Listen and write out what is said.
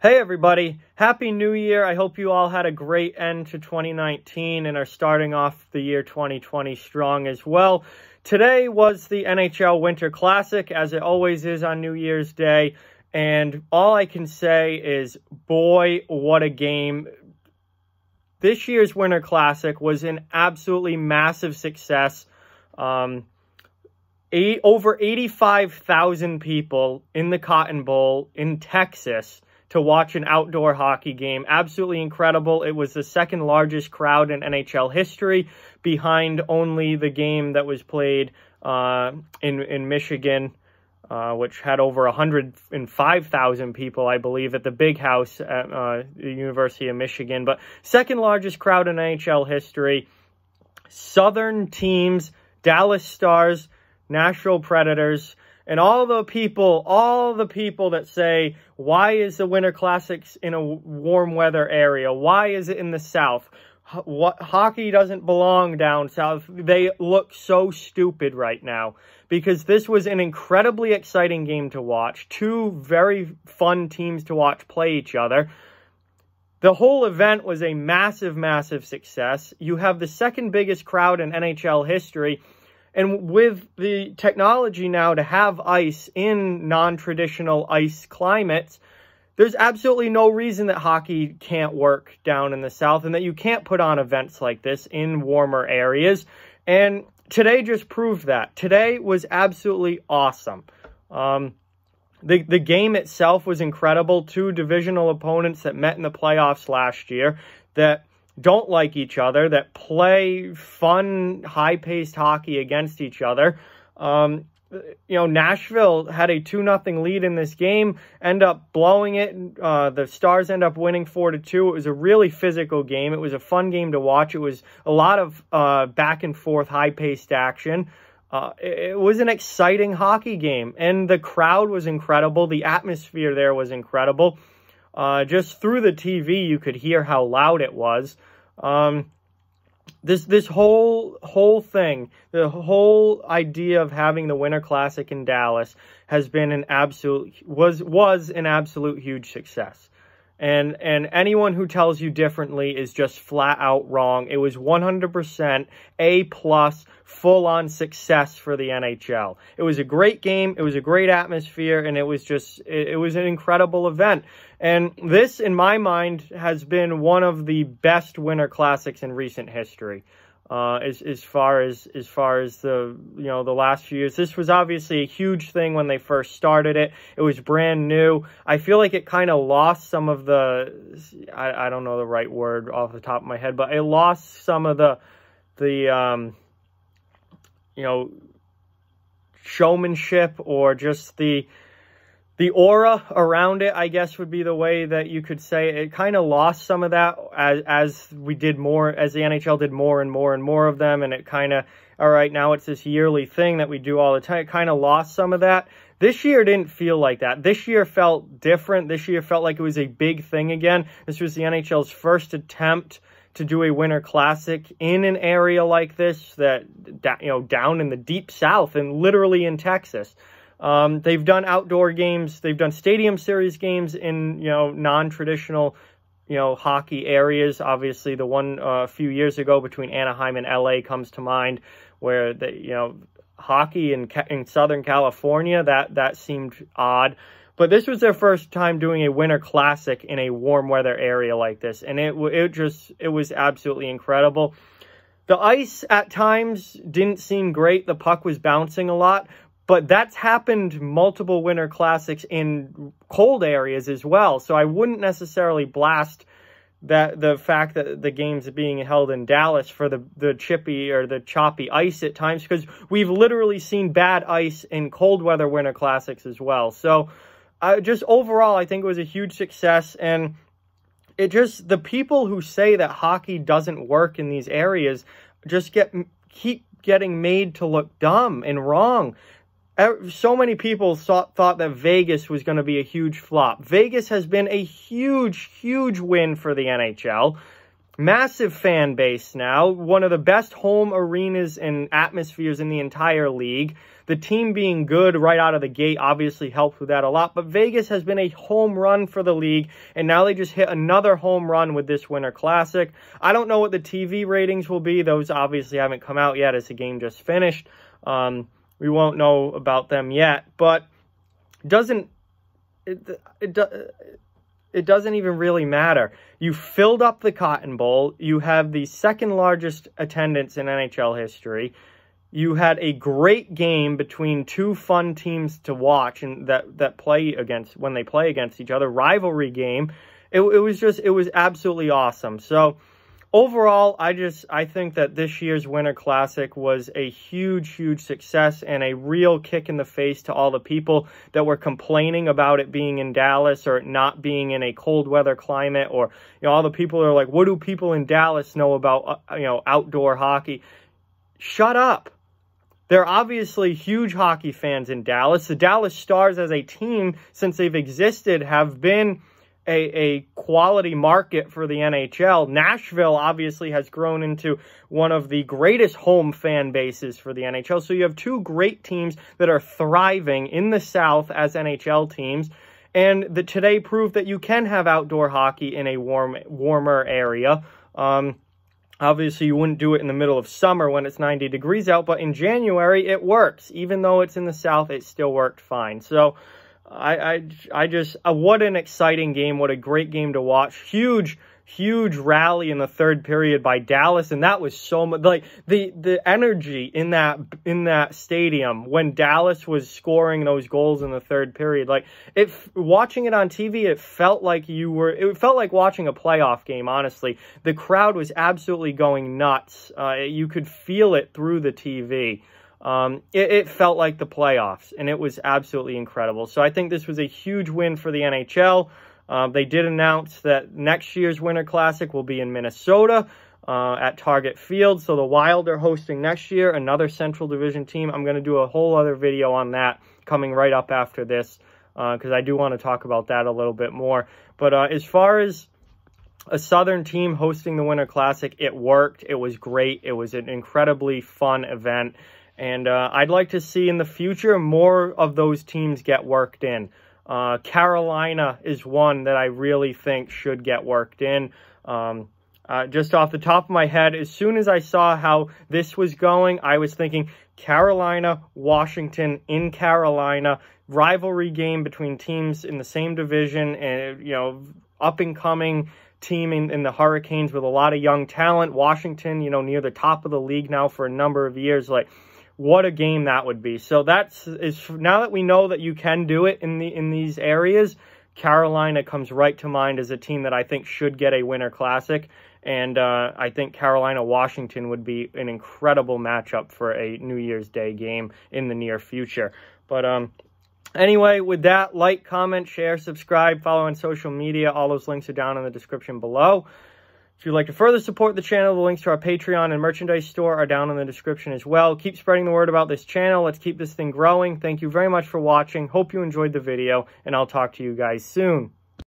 Hey everybody, Happy New Year. I hope you all had a great end to 2019 and are starting off the year 2020 strong as well. Today was the NHL Winter Classic, as it always is on New Year's Day, and all I can say is, boy, what a game. This year's Winter Classic was an absolutely massive success. Over 85,000 people in the Cotton Bowl in Texas to watch an outdoor hockey game. Absolutely incredible. It was the second largest crowd in NHL history, behind only the game that was played in Michigan, which had over 105,000 people, I believe, at the Big House at the University of Michigan. But second largest crowd in NHL history. Southern teams, Dallas Stars, Nashville Predators, and all the people that say, why is the Winter Classics in a warm weather area? Why is it in the South? Hockey doesn't belong down south. They look so stupid right now, because this was an incredibly exciting game to watch. Two very fun teams to watch play each other. The whole event was a massive, massive success. You have the second biggest crowd in NHL history. And with the technology now to have ice in non-traditional ice climates, there's absolutely no reason that hockey can't work down in the South and that you can't put on events like this in warmer areas. And today just proved that. Today was absolutely awesome. The game itself was incredible. Two divisional opponents that met in the playoffs last year that don't like each other, that play fun, high-paced hockey against each other. Nashville had a 2-0 lead in this game, end up blowing it. The Stars end up winning 4-2. It was a really physical game. It was a fun game to watch. It was a lot of back-and-forth, high-paced action. It was an exciting hockey game, and the crowd was incredible. The atmosphere there was incredible. Just through the TV, you could hear how loud it was. This whole thing, the whole idea of having the Winter Classic in Dallas has been was an absolute huge success. And anyone who tells you differently is just flat out wrong. It was 100% A+, full-on success for the NHL. It was a great game. It was a great atmosphere, and it was an incredible event. And this, in my mind, has been one of the best Winter Classics in recent history. As far as the last few years. This was obviously a huge thing when they first started it. It was brand new. I feel like it kind of lost some of the, I don't know the right word off the top of my head, but it lost some of the showmanship, or just the aura around it, I guess, would be the way that you could say it. It kind of lost some of that as the NHL did more and more and more of them, and it kind of, all right, now it's this yearly thing that we do all the time. It kind of lost some of that. This year didn't feel like that. This year felt different. This year felt like it was a big thing again. This was the NHL's first attempt to do a Winter Classic in an area like this, down in the deep South and literally in Texas. They've done outdoor games. They've done stadium series games in, non-traditional, hockey areas. Obviously, the one a few years ago between Anaheim and LA comes to mind, where hockey in Southern California, that seemed odd. But this was their first time doing a Winter Classic in a warm weather area like this, and it was absolutely incredible. The ice at times didn't seem great. The puck was bouncing a lot. But that's happened multiple Winter Classics in cold areas as well. So I wouldn't necessarily blast the fact that the game's being held in Dallas for the chippy or the choppy ice at times, because we've literally seen bad ice in cold weather Winter Classics as well. So just overall, I think it was a huge success. And the people who say that hockey doesn't work in these areas just keep getting made to look dumb and wrong. So many people thought that Vegas was going to be a huge flop. Vegas has been a huge, huge win for the NHL. massive fan base now, one of the best home arenas and atmospheres in the entire league. The team being good right out of the gate obviously helped with that a lot, but Vegas has been a home run for the league, and now they just hit another home run with this Winter Classic. I don't know what the TV ratings will be. Those obviously haven't come out yet as the game just finished. We won't know about them yet, but it doesn't even really matter. You filled up the Cotton Bowl. You have the second largest attendance in NHL history. You had a great game between two fun teams to watch and that play against when they play against each other. Rivalry game. It was absolutely awesome. So overall, I think that this year's Winter Classic was a huge success and a real kick in the face to all the people that were complaining about it being in Dallas or not being in a cold weather climate, or all the people are like, what do people in Dallas know about outdoor hockey? Shut up. They're obviously huge hockey fans in Dallas. The Dallas Stars as a team, since they've existed, have been a quality market for the NHL. Nashville obviously has grown into one of the greatest home fan bases for the NHL. So you have two great teams that are thriving in the South as NHL teams. And today proved that you can have outdoor hockey in a warmer area. Obviously, you wouldn't do it in the middle of summer when it's 90 degrees out, but in January, it works. Even though it's in the South, it still worked fine. So, what an exciting game. What a great game to watch. Huge rally in the third period by Dallas, and that was so much, like, the energy in that stadium when Dallas was scoring those goals in the third period. Like, watching it on TV, it felt like watching a playoff game, honestly. The crowd was absolutely going nuts. You could feel it through the TV. It felt like the playoffs, and it was absolutely incredible. So I think this was a huge win for the NHL. They did announce that next year's Winter Classic will be in Minnesota at Target Field. So the Wild are hosting next year, another Central Division team. I'm going to do a whole other video on that coming right up after this because I do want to talk about that a little bit more. But as far as a Southern team hosting the Winter Classic, it worked. It was great. It was an incredibly fun event. And I'd like to see in the future more of those teams get worked in. Carolina is one that I really think should get worked in. Just off the top of my head, as soon as I saw how this was going, I was thinking Carolina, Washington in Carolina, rivalry game between teams in the same division, and, up-and-coming team in the Hurricanes with a lot of young talent. Washington, near the top of the league now for a number of years, like, what a game that would be. So now that we know that you can do it in these areas, Carolina comes right to mind as a team that I think should get a Winter Classic. And I think Carolina-Washington would be an incredible matchup for a New Year's Day game in the near future. But anyway, with that, like, comment, share, subscribe, follow on social media. All those links are down in the description below. If you'd like to further support the channel, the links to our Patreon and merchandise store are down in the description as well. Keep spreading the word about this channel. Let's keep this thing growing. Thank you very much for watching. Hope you enjoyed the video, and I'll talk to you guys soon.